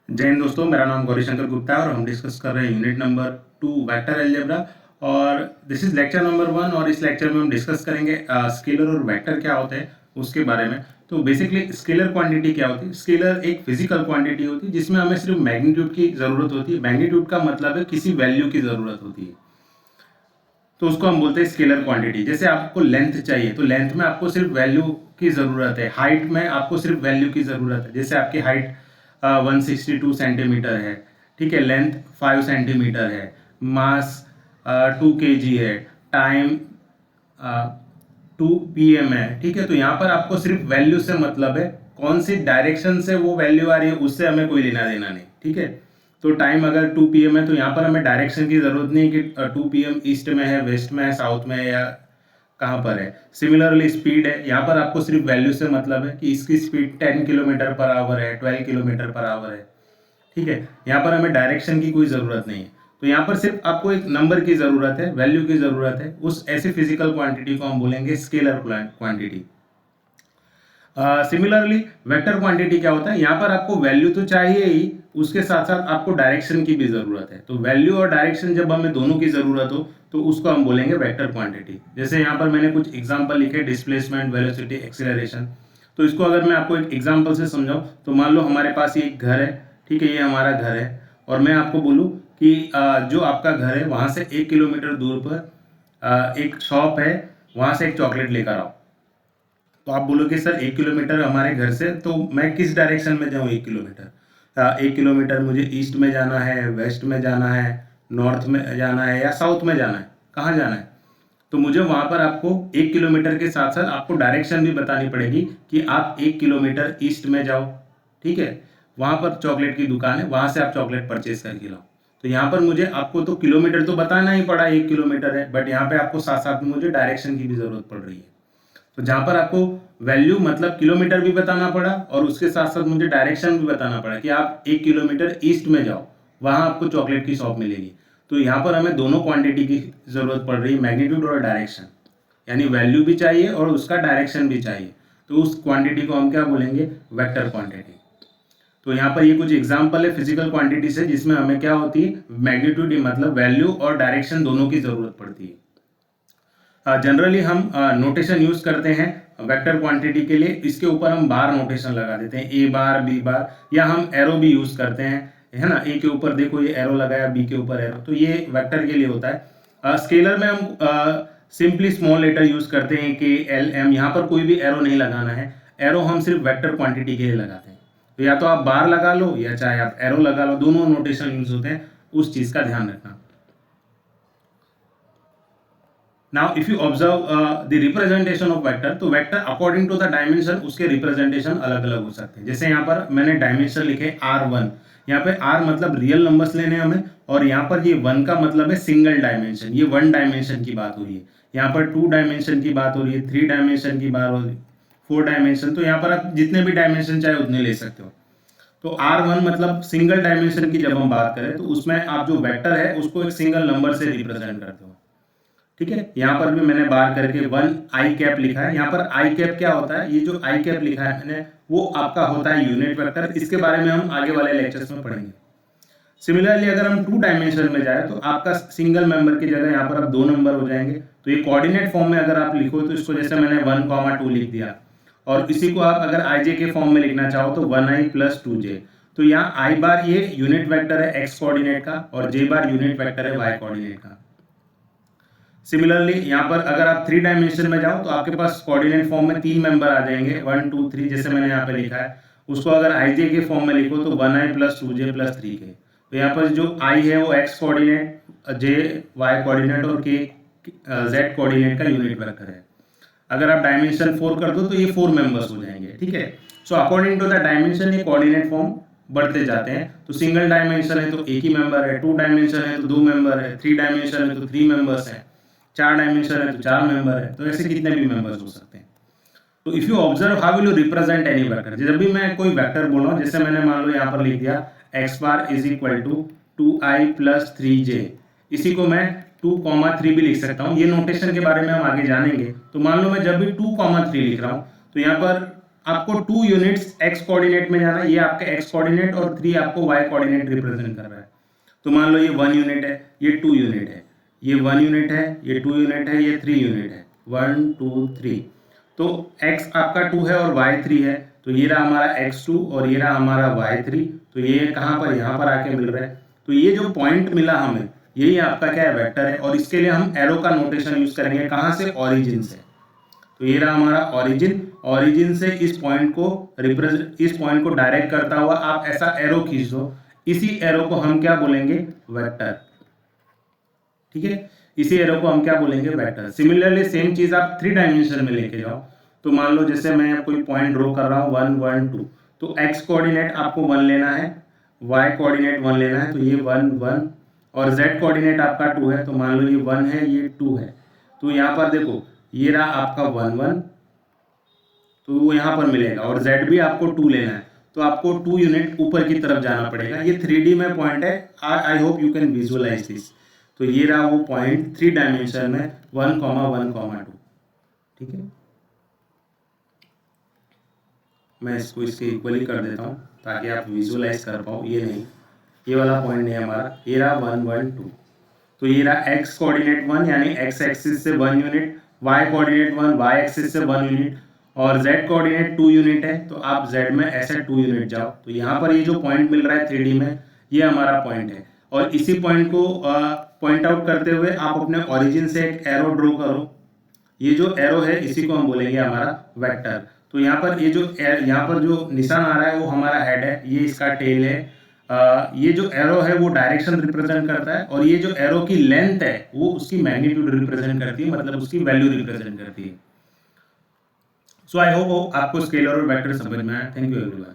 जय हिंद दोस्तों, मेरा नाम गौरीशंकर गुप्ता है और हम डिस्कस कर रहे हैं यूनिट नंबर 2 वेक्टर अलजेब्रा। और दिस इज लेक्चर नंबर 1 और इस लेक्चर में हम डिस्कस करेंगे स्केलर और वेक्टर क्या होते हैं उसके बारे में। तो बेसिकली स्केलर क्वांटिटी क्या होती है? स्केलर एक फिजिकल क्वांटिटी होती है जिसमें हमें सिर्फ मैग्नीट्यूड की ज़रूरत होती है। मैग्नीट्यूड का मतलब है किसी वैल्यू की ज़रूरत होती है, तो उसको हम बोलते हैं स्केलर क्वांटिटी। जैसे आपको लेंथ चाहिए तो लेंथ में आपको सिर्फ वैल्यू की ज़रूरत है। हाइट में आपको सिर्फ वैल्यू की ज़रूरत है। जैसे आपकी हाइट 162 सेंटीमीटर है, ठीक है, लेंथ 5 सेंटीमीटर है, मास 2 kg है, टाइम 2 PM है, ठीक है। तो यहाँ पर आपको सिर्फ वैल्यू से मतलब है, कौन सी डायरेक्शन से वो वैल्यू आ रही है उससे हमें कोई लेना देना नहीं, ठीक है। तो टाइम अगर 2 PM है तो यहाँ पर हमें डायरेक्शन की ज़रूरत नहीं कि 2 PM ईस्ट में है, वेस्ट में है, साउथ में है या कहाँ पर है। सिमिलरली स्पीड है, यहाँ पर आपको सिर्फ वैल्यू से मतलब है कि इसकी स्पीड 10 किलोमीटर पर आवर है, 12 किलोमीटर पर आवर है, ठीक है। यहाँ पर हमें डायरेक्शन की कोई ज़रूरत नहीं है। तो यहाँ पर सिर्फ आपको एक नंबर की ज़रूरत है, वैल्यू की ज़रूरत है। उस ऐसी फिजिकल क्वांटिटी को हम बोलेंगे scalar quantity. Similarly vector quantity क्या होता है? यहाँ पर आपको वैल्यू तो चाहिए ही, उसके साथ साथ आपको डायरेक्शन की भी ज़रूरत है। तो वैल्यू और डायरेक्शन जब हमें दोनों की ज़रूरत हो तो उसको हम बोलेंगे वेक्टर क्वांटिटी। जैसे यहाँ पर मैंने कुछ एग्जांपल लिखे, डिस्प्लेसमेंट, वेलोसिटी, एक्सीलरेशन। तो इसको अगर मैं आपको एक एग्जांपल से समझाऊँ तो मान लो हमारे पास ये एक घर है, ठीक है, ये हमारा घर है, और मैं आपको बोलूँ कि जो आपका घर है वहाँ से 1 किलोमीटर दूर पर एक शॉप है, वहाँ से एक चॉकलेट लेकर आओ। तो आप बोलोगे सर 1 किलोमीटर हमारे घर से, तो मैं किस डायरेक्शन में जाऊँ 1 किलोमीटर? 1 किलोमीटर मुझे ईस्ट में जाना है, वेस्ट में जाना है, नॉर्थ में जाना है या साउथ में जाना है, कहाँ जाना है? तो मुझे वहाँ पर आपको 1 किलोमीटर के साथ साथ आपको डायरेक्शन भी बतानी पड़ेगी कि आप 1 किलोमीटर ईस्ट में जाओ, ठीक है। वहाँ पर चॉकलेट की दुकान है, वहाँ से आप चॉकलेट परचेज करके लाओ। तो यहाँ पर मुझे आपको तो किलोमीटर तो बताना ही पड़ा, 1 किलोमीटर है, बट यहाँ पे आपको साथ साथ में मुझे डायरेक्शन की भी ज़रूरत पड़ रही है। तो जहाँ पर आपको वैल्यू मतलब किलोमीटर भी बताना पड़ा और उसके साथ साथ मुझे डायरेक्शन भी बताना पड़ा कि आप 1 किलोमीटर ईस्ट में जाओ, वहाँ आपको चॉकलेट की शॉप मिलेगी। तो यहाँ पर हमें दोनों क्वांटिटी की ज़रूरत पड़ रही है, मैग्नीट्यूड और डायरेक्शन, यानी वैल्यू भी चाहिए और उसका डायरेक्शन भी चाहिए। तो उस क्वांटिटी को हम क्या बोलेंगे? Vector quantity. तो यहाँ पर ये कुछ एग्जाम्पल है फिजिकल क्वांटिटी से जिसमें हमें क्या होती है, मैग्नीट्यूड मतलब वैल्यू और डायरेक्शन दोनों की ज़रूरत पड़ती है। जनरली हम नोटेशन यूज करते हैं वेक्टर क्वांटिटी के लिए, इसके ऊपर हम बार नोटेशन लगा देते हैं, ए बार, बी बार, या हम एरो भी यूज करते हैं, है ना। ए के ऊपर देखो ये एरो लगाया, बी के ऊपर एरो, तो ये वेक्टर के लिए होता है। स्केलर में हम सिंपली स्मॉल लेटर यूज करते हैं, के, एल, एम। यहाँ पर कोई भी एरो नहीं लगाना है, एरो हम सिर्फ वेक्टर क्वांटिटी के लिए लगाते हैं। तो या तो आप बार लगा लो या चाहे आप एरो लगा लो, दोनों नोटेशन यूज होते हैं, उस चीज का ध्यान रखना। Now if you observe the representation of vector, तो vector according to the dimension उसके रिप्रेजेंटेशन अलग अलग हो सकते हैं। जैसे यहाँ पर मैंने डायमेंशन लिखे R1, यहाँ पे R मतलब रियल नंबर्स लेने हमें, और यहाँ पर ये 1 का मतलब है सिंगल डायमेंशन, ये 1 डायमेंशन की बात हो रही है। यहाँ पर 2 डायमेंशन की बात हो रही है, 3 डायमेंशन की बात हो रही है, 4 डायमेंशन। तो यहाँ पर आप जितने भी डायमेंशन चाहे उतने ले सकते हो। तो R1 मतलब सिंगल डायमेंशन की जब हम बात करें तो उसमें आप जो वेक्टर है उसको एक सिंगल नंबर से रिप्रेजेंट करते हो, ठीक है। यहाँ पर भी मैंने बार करके 1 आई कैप लिखा है। यहाँ पर आई कैप क्या होता है? ये जो आई कैप लिखा है मैंने, वो आपका होता है यूनिट वेक्टर। इसके बारे में हम आगे वाले लेक्चर्स में पढ़ेंगे। सिमिलरली अगर हम 2 डायमेंशन में जाए तो आपका सिंगल मेंबर की जगह यहाँ पर अब 2 नंबर हो जाएंगे। तो ये कोऑर्डिनेट फॉर्म में अगर आप लिखो तो इसको जैसे मैंने 1, 2 लिख दिया, और इसी को आप अगर आई जे के फॉर्म में लिखना चाहो तो 1i + 2j। तो यहाँ आई बार ये यूनिट वेक्टर है एक्स कोऑर्डिनेट का, और जे बार यूनिट वेक्टर है वाई कोऑर्डिनेट का। सिमिलरली यहाँ पर अगर आप 3 डायमेंशन में जाओ तो आपके पास कोऑर्डिनेट फॉर्म में 3 मेंबर आ जाएंगे, 1, 2, 3, जैसे मैंने यहाँ पे लिखा है। उसको अगर आई जे के फॉर्म में लिखो तो 1i + 2j + 3k। तो यहाँ पर जो i है वो x coordinate, j y coordinate और k z कोऑर्डिनेट का यूनिट वेक्टर है। अगर आप डायमेंशन 4 कर दो तो ये 4 मेंबर्स हो जाएंगे, ठीक है। So according to the dimension ये कोऑर्डिनेट फॉर्म बढ़ते जाते हैं। तो सिंगल डायमेंशन है तो एक ही मेंबर है, 2 डायमेंशन है तो 2 मेंबर है, 3 डायमेंशन है तो 3 मेंबर्स हैं, 4 डायमेंशन है तो 4 मेंबर है। तो ऐसे कितने भी मेंबर्स हो सकते हैं। तो if you observe how will you represent any vector, जब भी मैं कोई वेक्टर बोल रहा हूँ, जैसे मैंने मान लो यहाँ पर लिख दिया x bar is equal to 2i + 3j, इसी को मैं 2, 3 भी लिख सकता हूँ। ये नोटेशन के बारे में हम आगे जानेंगे। तो मान लो मैं जब भी 2, 3 लिख रहा हूँ तो यहाँ पर आपको 2 यूनिट्स एक्स कोऑर्डिनेट में जाना है, ये आपका एक्स कोऑर्डिनेट और 3 आपको वाई कोऑर्डिनेट रिप्रेजेंट कर रहा है। तो मान लो ये 1 यूनिट है, ये 2 यूनिट है, ये 1 यूनिट है, ये 2 यूनिट है, ये 3 यूनिट है, 1 2 3। तो x आपका 2 है और y 3 है, तो ये रहा हमारा x2 और ये रहा हमारा y3। तो ये कहाँ पर, यहाँ पर आके मिल रहा है। तो ये जो पॉइंट मिला हमें, यही आपका क्या है, वेक्टर है। और इसके लिए हम एरो का नोटेशन यूज करेंगे, कहाँ से, ऑरिजिन से। तो ये रहा हमारा ऑरिजिन, ऑरिजिन से इस पॉइंट को डायरेक्ट करता हुआ आप ऐसा एरो खींच दो, इसी एरो को हम क्या बोलेंगे, वेक्टर। ठीक है, इसी एरो को हम क्या बोलेंगे, वेक्टर। सिमिलरली सेम चीज आप 3 डायमेंशन में लेके जाओ। तो मान लो जैसे मैं कोई पॉइंट ड्रॉ कर रहा हूँ 1 1 2, तो x कोऑर्डिनेट आपको 1 लेना है, y कोऑर्डिनेट 1 लेना है, तो ये 1 1, और z कोऑर्डिनेट आपका 2 है, तो मान लो ये 1 है, ये 2 है। तो यहाँ पर देखो, ये रहा आपका 1 1, तो वो यहाँ पर मिलेगा, और z भी आपको 2 लेना है, तो आपको 2 यूनिट ऊपर की तरफ जाना पड़ेगा। ये 3D में पॉइंट है, I hope you can visualise this. तो ये रहा वो पॉइंट 3 डायमेंशन में 1 1 2। ठीक है, मैं इसको इसके इक्वली कर देता हूँ ताकि आप विजुअलाइज कर पाओ। ये नहीं, ये वाला पॉइंट नहीं हमारा, ये रहा 1 1 2। तो ये रहा x कोऑर्डिनेट 1 यानी x एक्सिस से 1 unit, y coordinate 1 y axis से 1 यूनिट, और z कोऑर्डिनेट 2 यूनिट है। तो आप z में ऐसे 2 यूनिट जाओ। तो यहाँ पर ये जो पॉइंट मिल रहा है 3D में, ये हमारा पॉइंट है। और इसी पॉइंट को पॉइंट आउट करते हुए आप अपने ऑरिजिन से एक एरो ड्रॉ करो। ये जो एरो है इसी को हम बोलेंगे हमारा वेक्टर। तो यहाँ पर ये जो यहाँ पर जो निशान आ रहा है वो हमारा हेड है, ये इसका टेल है। ये जो एरो है वो डायरेक्शन रिप्रेजेंट करता है, और ये जो एरो की लेंथ है वो उसकी मैग्नीट्यूड रिप्रेजेंट करती है, मतलब उसकी वैल्यू रिप्रेजेंट करती है। सो आई होप आपको स्केलर और वेक्टर समझ में आया। Thank you everyone.